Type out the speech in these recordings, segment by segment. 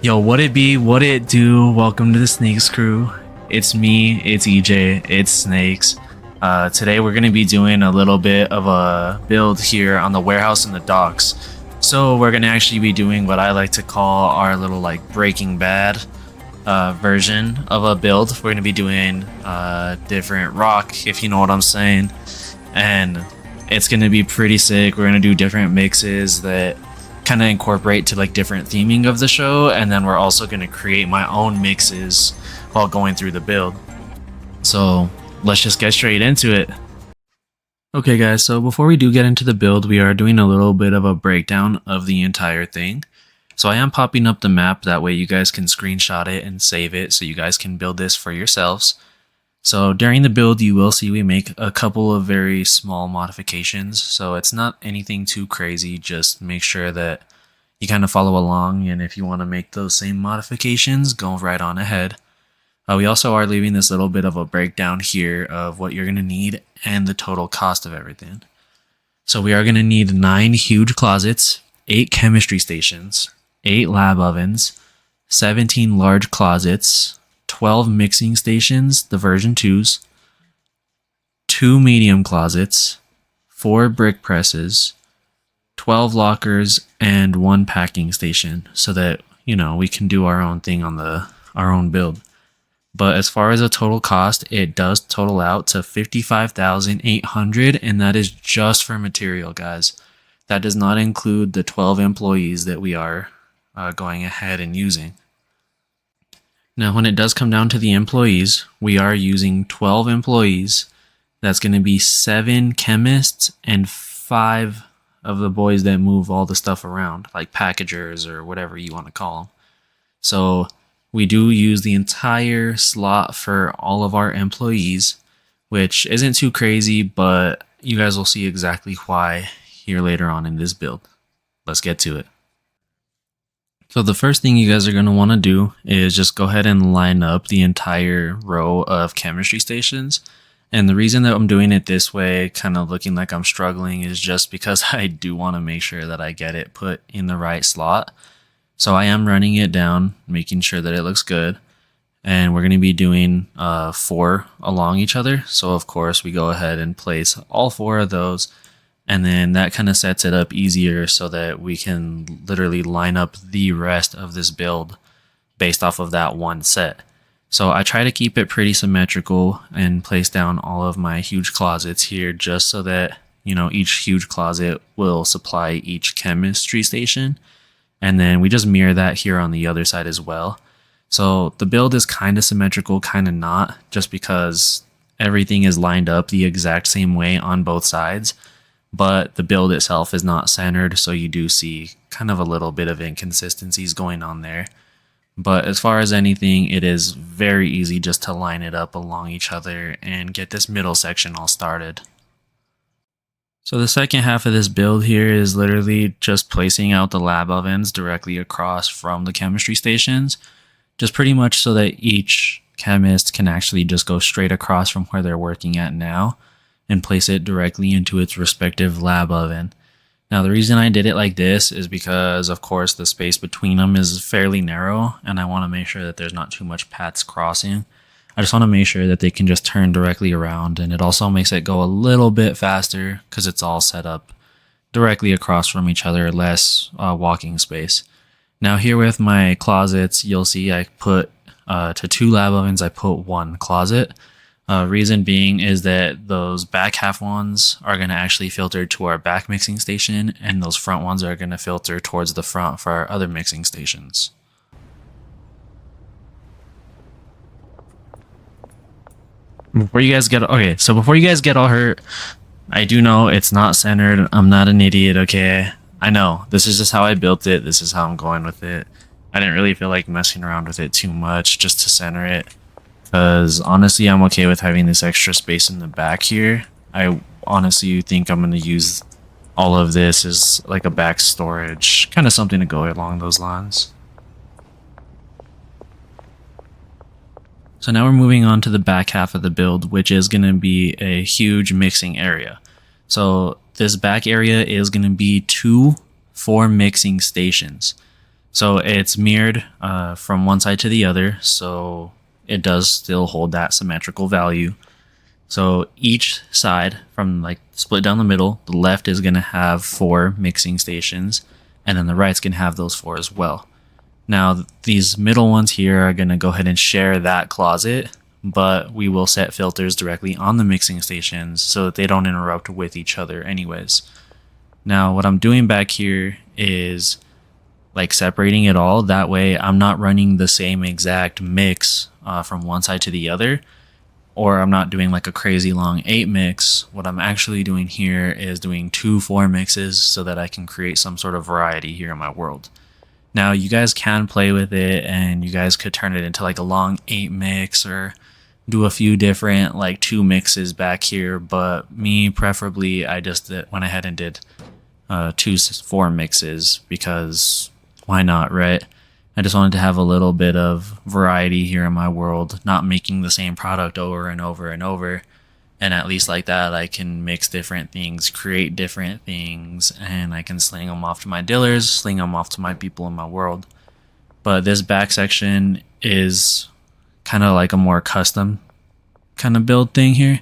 Yo, what it be? What it do? Welcome to the Snakes crew. It's me, it's EJ, it's Snakes. Today we're gonna be doing a little bit of a build here on the warehouse and the docks. So we're gonna actually be doing what I like to call our little like Breaking Bad version of a build. We're gonna be doing different rock, if you know what I'm saying, and it's gonna be pretty sick. We're gonna do different mixes that kind of incorporate to like different theming of the show, and then we're also going to create my own mixes while going through the build. So let's just get straight into it. Okay guys, so before we do get into the build, we are doing a little bit of a breakdown of the entire thing. So I am popping up the map, that way you guys can screenshot it and save it so you guys can build this for yourselves. So during the build, you will see we make a couple of very small modifications. So it's not anything too crazy. Just make sure that you kind of follow along. And if you want to make those same modifications, go right on ahead. We also are leaving this little bit of a breakdown here of what you're going to need and the total cost of everything. So we are going to need 9 huge closets, 8 chemistry stations, 8 lab ovens, 17 large closets, 12 mixing stations, the version 2s, 2 medium closets, 4 brick presses, 12 lockers, and 1 packing station, so that, you know, we can do our own thing on our own build. But as far as a total cost, it does total out to $55,800, and that is just for material, guys. That does not include the 12 employees that we are going ahead and using. Now, when it does come down to the employees, we are using 12 employees. That's going to be 7 chemists and 5 of the boys that move all the stuff around, like packagers or whatever you want to call them. So we do use the entire slot for all of our employees, which isn't too crazy, but you guys will see exactly why here later on in this build. Let's get to it. So the first thing you guys are going to want to do is just go ahead and line up the entire row of chemistry stations. And the reason that I'm doing it this way, kind of looking like I'm struggling, is just because I do want to make sure that I get it put in the right slot. So I am running it down, making sure that it looks good. And we're going to be doing 4 along each other. So of course we go ahead and place all 4 of those. And then that kind of sets it up easier so that we can literally line up the rest of this build based off of that one set. So I try to keep it pretty symmetrical and place down all of my huge closets here just so that, you know, each huge closet will supply each chemistry station. And then we just mirror that here on the other side as well. So the build is kind of symmetrical, kind of not, just because everything is lined up the exact same way on both sides. But the build itself is not centered, so you do see kind of a little bit of inconsistencies going on there. But as far as anything, it is very easy just to line it up along each other and get this middle section all started. So the second half of this build here is literally just placing out the lab ovens directly across from the chemistry stations, just pretty much so that each chemist can actually just go straight across from where they're working at now and place it directly into its respective lab oven. Now the reason I did it like this is because of course the space between them is fairly narrow, and I want to make sure that there's not too much paths crossing. I just want to make sure that they can just turn directly around, and it also makes it go a little bit faster because it's all set up directly across from each other, less walking space. Now here with my closets, you'll see I put to 2 lab ovens, I put 1 closet. Reason being is that those back half ones are going to actually filter to our back mixing station, and those front ones are going to filter towards the front for our other mixing stations. Before you guys get all hurt, I do know it's not centered. I'm not an idiot, okay? I know. This is just how I built it. This is how I'm going with it. I didn't really feel like messing around with it too much just to center it. Because honestly, I'm okay with having this extra space in the back here. I honestly think I'm going to use all of this as like a back storage, kind of something to go along those lines. So now we're moving on to the back half of the build, which is going to be a huge mixing area. So this back area is going to be 2 4 mixing stations. So it's mirrored from one side to the other, so it does still hold that symmetrical value. So each side, from like split down the middle, the left is going to have 4 mixing stations, and then the right's going to have those 4 as well. Now these middle ones here are going to go ahead and share that closet, but we will set filters directly on the mixing stations so that they don't interrupt with each other anyways. Now what I'm doing back here is like separating it all. That way I'm not running the same exact mix from one side to the other, or I'm not doing like a crazy long 8 mix. What I'm actually doing here is doing 2 4 mixes so that I can create some sort of variety here in my world. Now you guys can play with it and you guys could turn it into like a long 8 mix or do a few different like 2 mixes back here, but me preferably I just went ahead and did 2 4 mixes because why not, right? I just wanted to have a little bit of variety here in my world, not making the same product over and over and over. And at least like that, I can mix different things, create different things, and I can sling them off to my dealers, sling them off to my people in my world. But this back section is kind of like a more custom kind of build thing here.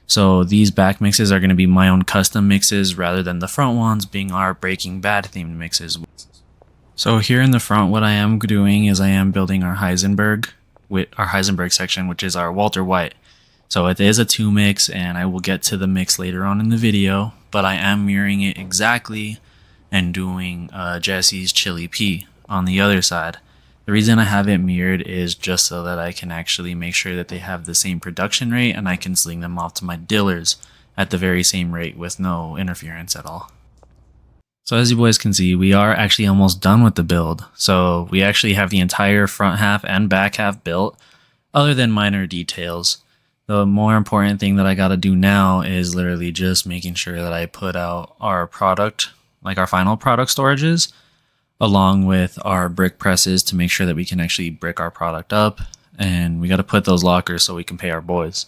So these back mixes are going to be my own custom mixes rather than the front ones being our Breaking Bad themed mixes. So here in the front, what I am doing is I am building our Heisenberg section, which is our Walter White. So it is a 2 mix, and I will get to the mix later on in the video, but I am mirroring it exactly and doing Jesse's Chili Pea on the other side. The reason I have it mirrored is just so that I can actually make sure that they have the same production rate and I can sling them off to my dealers at the very same rate with no interference at all. So as you boys can see, we are actually almost done with the build. So we actually have the entire front half and back half built, other than minor details. The more important thing that I gotta do now is literally just making sure that I put out our product, like our final product storages, along with our brick presses to make sure that we can actually brick our product up. And we gotta put those lockers so we can pay our boys.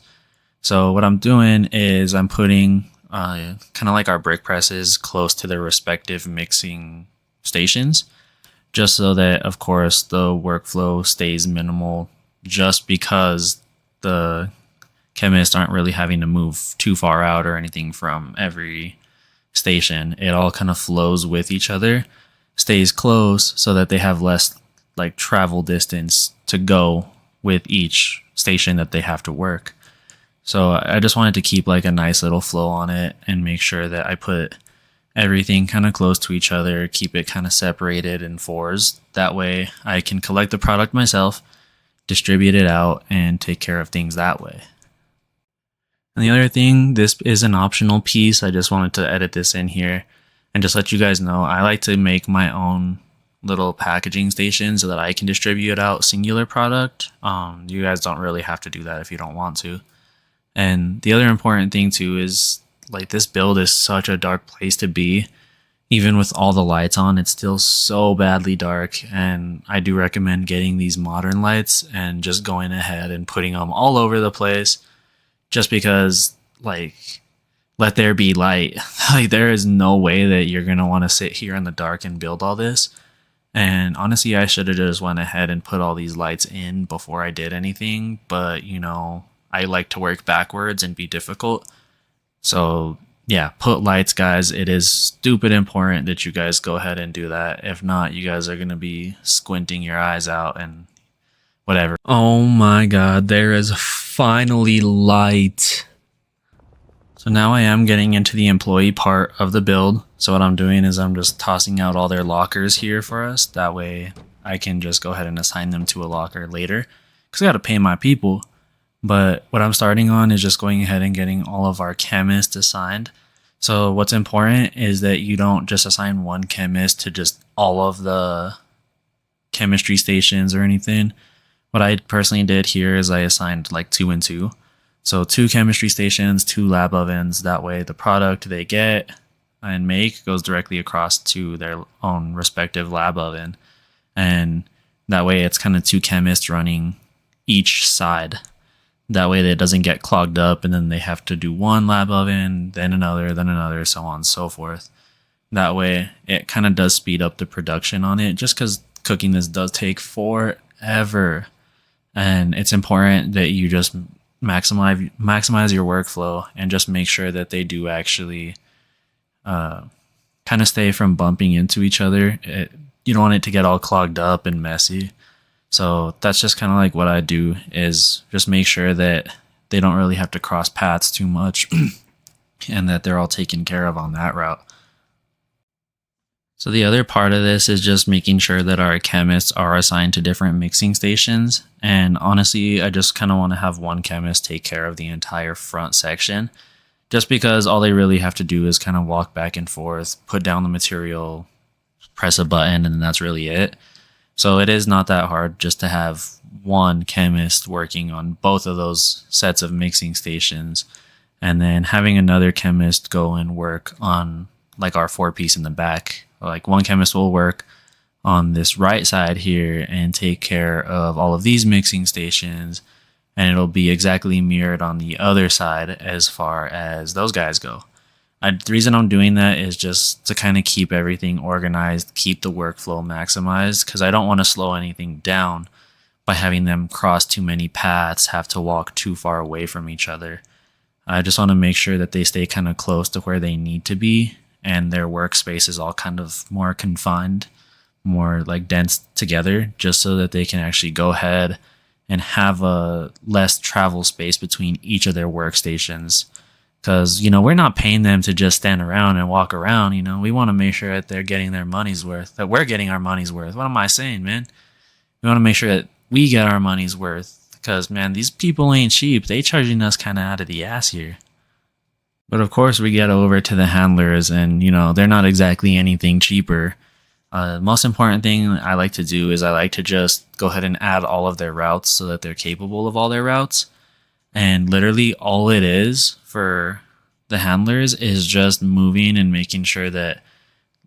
So what I'm doing is I'm putting kind of like our brick presses close to their respective mixing stations, just so that of course the workflow stays minimal, just because the chemists aren't really having to move too far out or anything from every station. It all kind of flows with each other, stays close so that they have less like travel distance to go with each station that they have to work. So I just wanted to keep like a nice little flow on it and make sure that I put everything kind of close to each other, keep it kind of separated in 4s. That way I can collect the product myself, distribute it out, and take care of things that way. And the other thing, this is an optional piece. I just wanted to edit this in here and just let you guys know I like to make my own little packaging station so that I can distribute out singular product. You guys don't really have to do that if you don't want to. And the other important thing too is like this build is such a dark place to be. Even with all the lights on, it's still so badly dark, and I do recommend getting these modern lights and just going ahead and putting them all over the place, just because like let there be light. Like there is no way that you're going to want to sit here in the dark and build all this. And honestly, I should have just went ahead and put all these lights in before I did anything, but you know, I like to work backwards and be difficult. So yeah, put lights, guys. It is stupid important that you guys go ahead and do that. If not, you guys are going to be squinting your eyes out and whatever. Oh my god, there is finally light. So now I am getting into the employee part of the build. So what I'm doing is I'm just tossing out all their lockers here for us. That way I can just go ahead and assign them to a locker later, because I got to pay my people. But what I'm starting on is just going ahead and getting all of our chemists assigned. So what's important is that you don't just assign one chemist to just all of the chemistry stations or anything. What I personally did here is I assigned like 2 and 2. So 2 chemistry stations, 2 lab ovens. That way the product they get and make goes directly across to their own respective lab oven. And that way it's kind of 2 chemists running each side. That way it doesn't get clogged up and then they have to do one lab oven, then another, so on and so forth. That way it kind of does speed up the production on it, just because cooking this does take forever, and it's important that you just maximize your workflow and just make sure that they do actually kind of stay from bumping into each other. You don't want it to get all clogged up and messy. So that's just kind of like what I do, is just make sure that they don't really have to cross paths too much and that they're all taken care of on that route. So the other part of this is just making sure that our chemists are assigned to different mixing stations. And honestly, I just kind of want to have one chemist take care of the entire front section, just because all they really have to do is kind of walk back and forth, put down the material, press a button, and that's really it. So it is not that hard just to have one chemist working on both of those sets of mixing stations, and then having another chemist go and work on like our 4-piece in the back. Like one chemist will work on this right side here and take care of all of these mixing stations, and it'll be exactly mirrored on the other side as far as those guys go. The reason I'm doing that is just to kind of keep everything organized, keep the workflow maximized, because I don't want to slow anything down by having them cross too many paths, have to walk too far away from each other. I just want to make sure that they stay kind of close to where they need to be, and their workspace is all kind of more confined, more like dense together, just so that they can actually go ahead and have a less travel space between each of their workstations. Because, we're not paying them to just stand around and walk around. We want to make sure that they're getting their money's worth, that we're getting our money's worth. What am I saying, man? We want to make sure that we get our money's worth, because, man, these people ain't cheap. They charging us kind of out of the ass here. But of course, we get over to the handlers, and, they're not exactly anything cheaper. The most important thing I like to do is I like to just go ahead and add all of their routes so that they're capable of all their routes. And literally all it is for the handlers is just moving and making sure that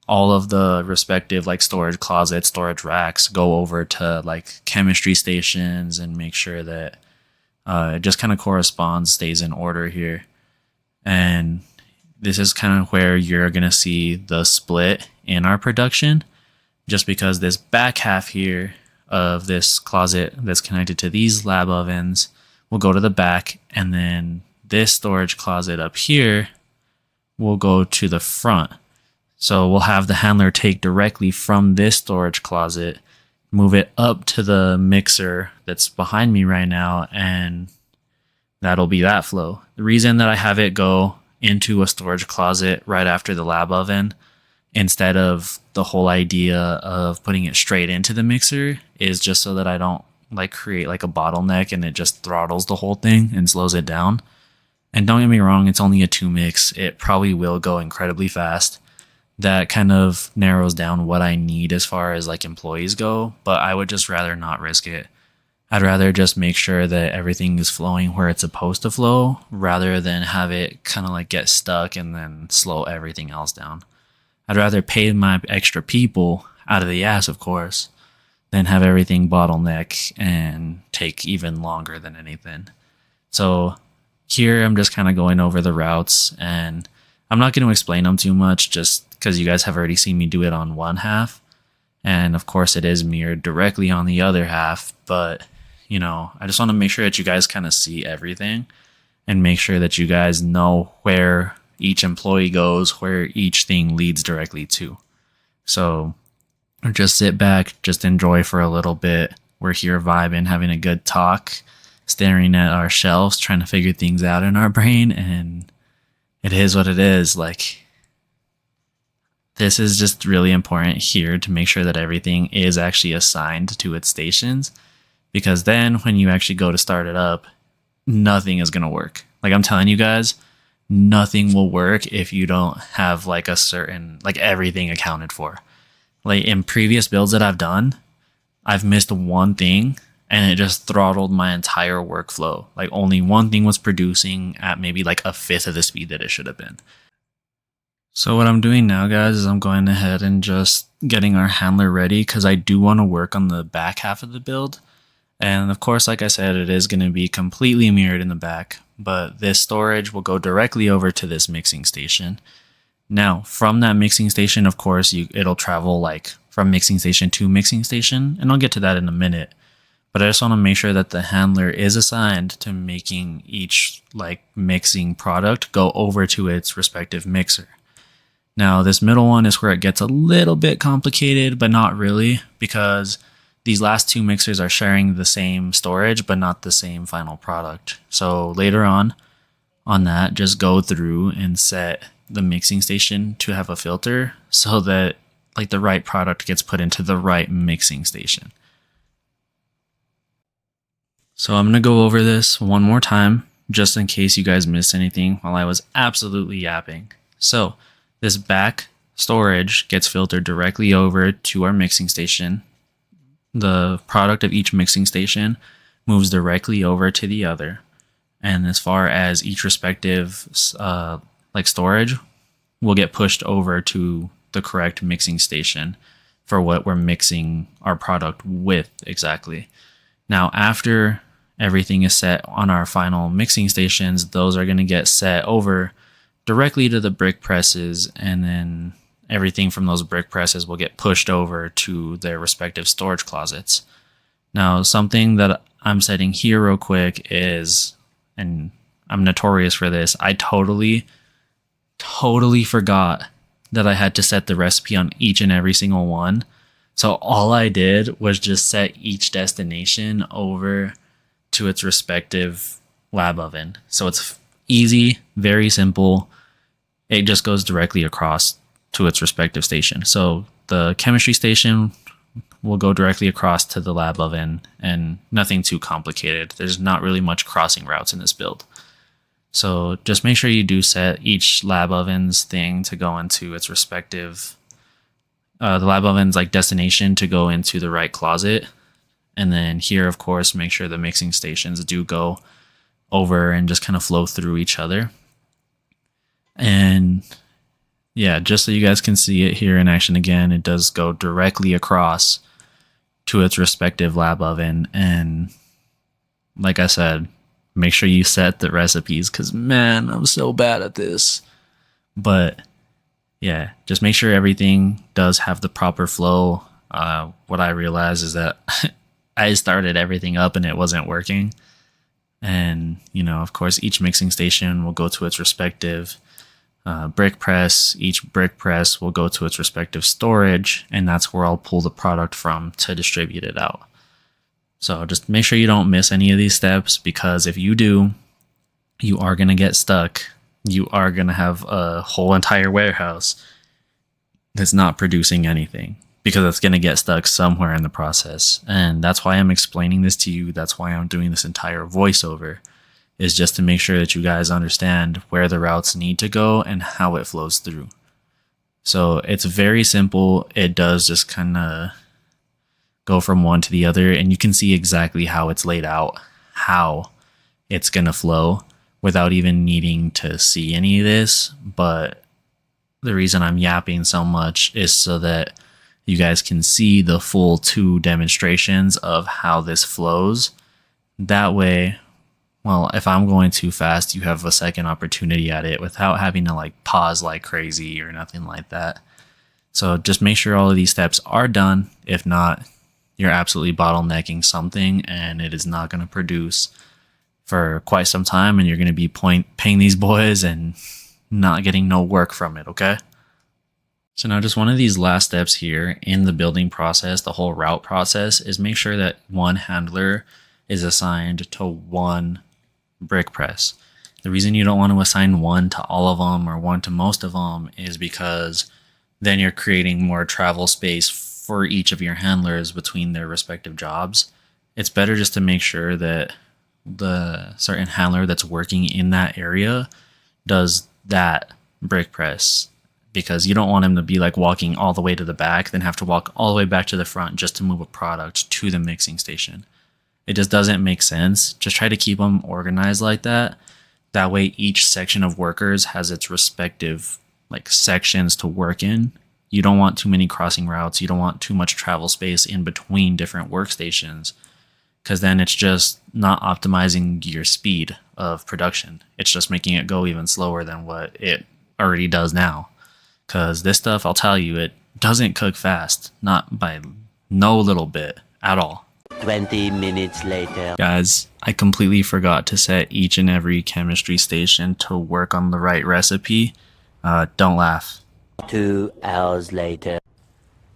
all of the respective like storage closets, storage racks go over to like chemistry stations, and make sure that it just kind of corresponds, stays in order here. And this is kind of where you're going to see the split in our production, just because this back half here of this closet that's connected to these lab ovens will go to the back, and then this storage closet up here will go to the front. So we'll have the handler take directly from this storage closet, move it up to the mixer that's behind me right now, and that'll be that flow. The reason that I have it go into a storage closet right after the lab oven instead of the whole idea of putting it straight into the mixer is just so that I don't like create like a bottleneck and it just throttles the whole thing and slows it down. And don't get me wrong, it's only a 2 mix. It probably will go incredibly fast. That kind of narrows down what I need as far as like employees go, but I would just rather not risk it. I'd rather just make sure that everything is flowing where it's supposed to flow, rather than have it kind of like get stuck and then slow everything else down. I'd rather pay my extra people out of the ass, of course, than have everything bottleneck and take even longer than anything. So here I'm just kind of going over the routes, and I'm not going to explain them too much just because you guys have already seen me do it on one half. And of course it is mirrored directly on the other half, but I just want to make sure that you guys kind of see everything and make sure that you guys know where each employee goes, where each thing leads directly to. So just sit back, just enjoy for a little bit. We're here vibing, having a good talk, staring at our shelves, trying to figure things out in our brain, and it is what it is. Like, this is just really important here to make sure that everything is actually assigned to its stations, because then when you actually go to start it up, nothing is going to work. Like, I'm telling you guys, nothing will work if you don't have like a certain, like everything accounted for. Like in previous builds that I've done, I've missed one thing and it just throttled my entire workflow. Like only one thing was producing at maybe like a fifth of the speed that it should have been. So what I'm doing now, guys, is I'm going ahead and just getting our handler ready, because I do want to work on the back half of the build. And of course, like I said, it is going to be completely mirrored in the back, but this storage will go directly over to this mixing station. Now, from that mixing station, of course, it'll travel like from mixing station to mixing station, and I'll get to that in a minute. But I just want to make sure that the handler is assigned to making each like mixing product go over to its respective mixer. Now this middle one is where it gets a little bit complicated, but not really, because these last two mixers are sharing the same storage, but not the same final product. So later on that, just go through and set the mixing station to have a filter so that like the right product gets put into the right mixing station. So I'm going to go over this one more time, just in case you guys missed anything while I was absolutely yapping. So this back storage gets filtered directly over to our mixing station. The product of each mixing station moves directly over to the other. And as far as each respective like storage will get pushed over to the correct mixing station for what we're mixing our product with exactly. Now, after everything is set on our final mixing stations, those are going to get set over directly to the brick presses, and then everything from those brick presses will get pushed over to their respective storage closets. Now, something that I'm setting here real quick is, and I'm notorious for this, I totally forgot that I had to set the recipe on each and every single one. So all I did was just set each destination over to its respective lab oven. So it's easy, very simple. It just goes directly across to its respective station. So the chemistry station will go directly across to the lab oven, and nothing too complicated. There's not really much crossing routes in this build. So just make sure you do set each lab oven's thing to go into its respective, the lab oven's like destination to go into the right closet. And then here, of course, make sure the mixing stations do go over and just kind of flow through each other. And yeah, just so you guys can see it here in action again, it does go directly across to its respective lab oven. And like I said, make sure you set the recipes, because man, I'm so bad at this. But yeah, just make sure everything does have the proper flow. What I realized is that I started everything up and it wasn't working. And, you know, of course, each mixing station will go to its respective brick press. Each brick press will go to its respective storage, and that's where I'll pull the product from to distribute it out. So just make sure you don't miss any of these steps, because if you do, you are going to get stuck. You are going to have a whole entire warehouse that's not producing anything, because it's going to get stuck somewhere in the process. And that's why I'm explaining this to you. That's why I'm doing this entire voiceover, is just to make sure that you guys understand where the routes need to go and how it flows through. So it's very simple. It does just kind of go from one to the other, and you can see exactly how it's laid out, how it's going to flow without even needing to see any of this. But the reason I'm yapping so much is so that you guys can see the full 2 demonstrations of how this flows. That way, well, if I'm going too fast, you have a second opportunity at it without having to like pause like crazy or nothing like that. So just make sure all of these steps are done. If not, you're absolutely bottlenecking something, and it is not going to produce for quite some time, and you're going to be paying these boys and not getting no work from it, okay? So now just one of these last steps here in the building process, the whole route process, is make sure that one handler is assigned to one brick press. The reason you don't want to assign one to all of them or one to most of them is because then you're creating more travel space for each of your handlers between their respective jobs. It's better just to make sure that the certain handler that's working in that area does that brick press, because you don't want him to be like walking all the way to the back, then have to walk all the way back to the front just to move a product to the mixing station. It just doesn't make sense. Just try to keep them organized like that. That way each section of workers has its respective like sections to work in. You don't want too many crossing routes. You don't want too much travel space in between different workstations, because then it's just not optimizing your speed of production. It's just making it go even slower than what it already does now. Because this stuff, I'll tell you, it doesn't cook fast, not by no little bit at all. 20 minutes later. Guys, I completely forgot to set each and every chemistry station to work on the right recipe. Don't laugh. 2 hours later.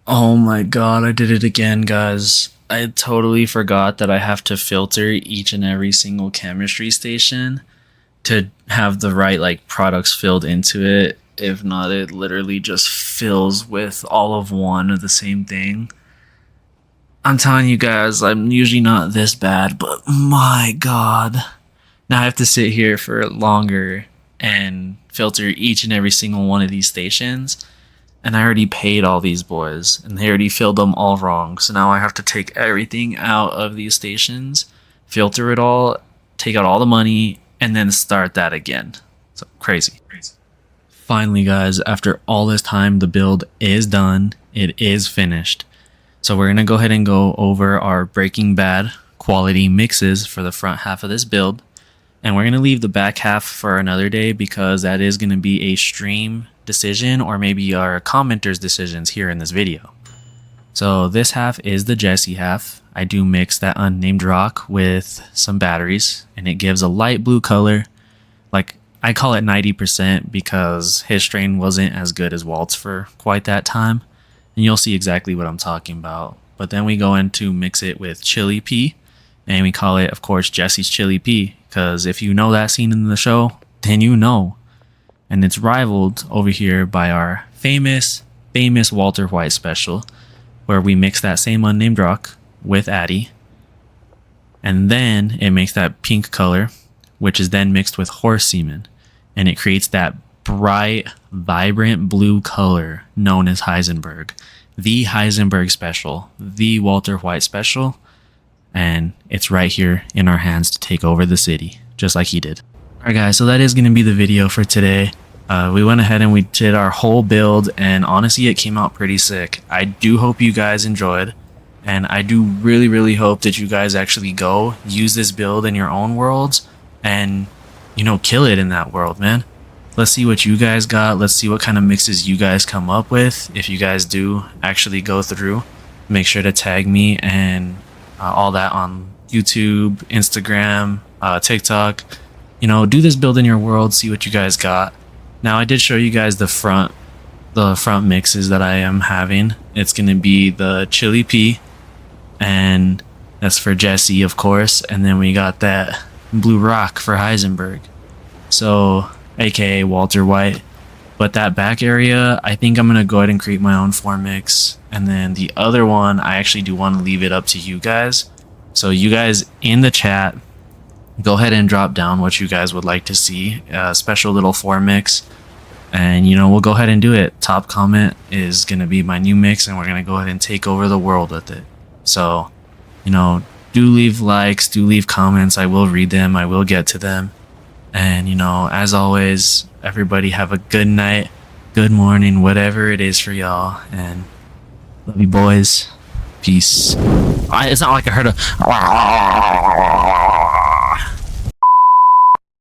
Oh my god, I did it again, guys. I totally forgot that I have to filter each and every single chemistry station to have the right like products filled into it. If not, it literally just fills with all of one of the same thing. I'm telling you guys, I'm usually not this bad, but my god. Now I have to sit here for longer and filter each and every single one of these stations. And I already paid all these boys, and they already filled them all wrong. So now I have to take everything out of these stations, filter it all, take out all the money, and then start that again. So crazy. Finally, guys, after all this time, the build is done. It is finished. So we're going to go ahead and go over our Breaking Bad quality mixes for the front half of this build. And we're going to leave the back half for another day because that is going to be a stream decision or maybe our commenters' decisions here in this video. So this half is the Jesse half. I do mix that unnamed rock with some batteries and it gives a light blue color. Like I call it 90% because his strain wasn't as good as Walt's for quite that time. And you'll see exactly what I'm talking about. But then we go into mix it with Chili Pea. And we call it, of course, Jesse's Chili Pea. Because if you know that scene in the show, then you know. And it's rivaled over here by our famous Walter White special. Where we mix that same unnamed rock with Addy. And then it makes that pink color. Which is then mixed with horse semen. And it creates that bright, vibrant blue color known as Heisenberg. The Heisenberg special. The Walter White special. And it's right here in our hands to take over the city. Just like he did. Alright guys, so that is going to be the video for today. We went ahead and we did our whole build. And honestly, it came out pretty sick. I do hope you guys enjoyed. And I do really hope that you guys actually go use this build in your own worlds. And, you know, kill it in that world, man. Let's see what you guys got. Let's see what kind of mixes you guys come up with. If you guys do actually go through, make sure to tag me and all that on YouTube, Instagram, TikTok. You know, do this build in your world. See what you guys got. Now, I did show you guys the front mixes that I am having. It's going to be the Chili Pea. And that's for Jesse, of course. And then we got that blue rock for Heisenberg. So, aka Walter White. But that back area, I think I'm gonna go ahead and create my own form mix. And then the other one, I actually do want to leave it up to you guys. So you guys in the chat, go ahead and drop down what you guys would like to see. A special little form mix. And you know, we'll go ahead and do it. Top comment is gonna be my new mix and we're gonna go ahead and take over the world with it. So, you know, do leave likes, do leave comments. I will read them, I will get to them. And, you know, as always, everybody have a good night, good morning, whatever it is for y'all. And love you, boys. Peace. It's not like I heard a...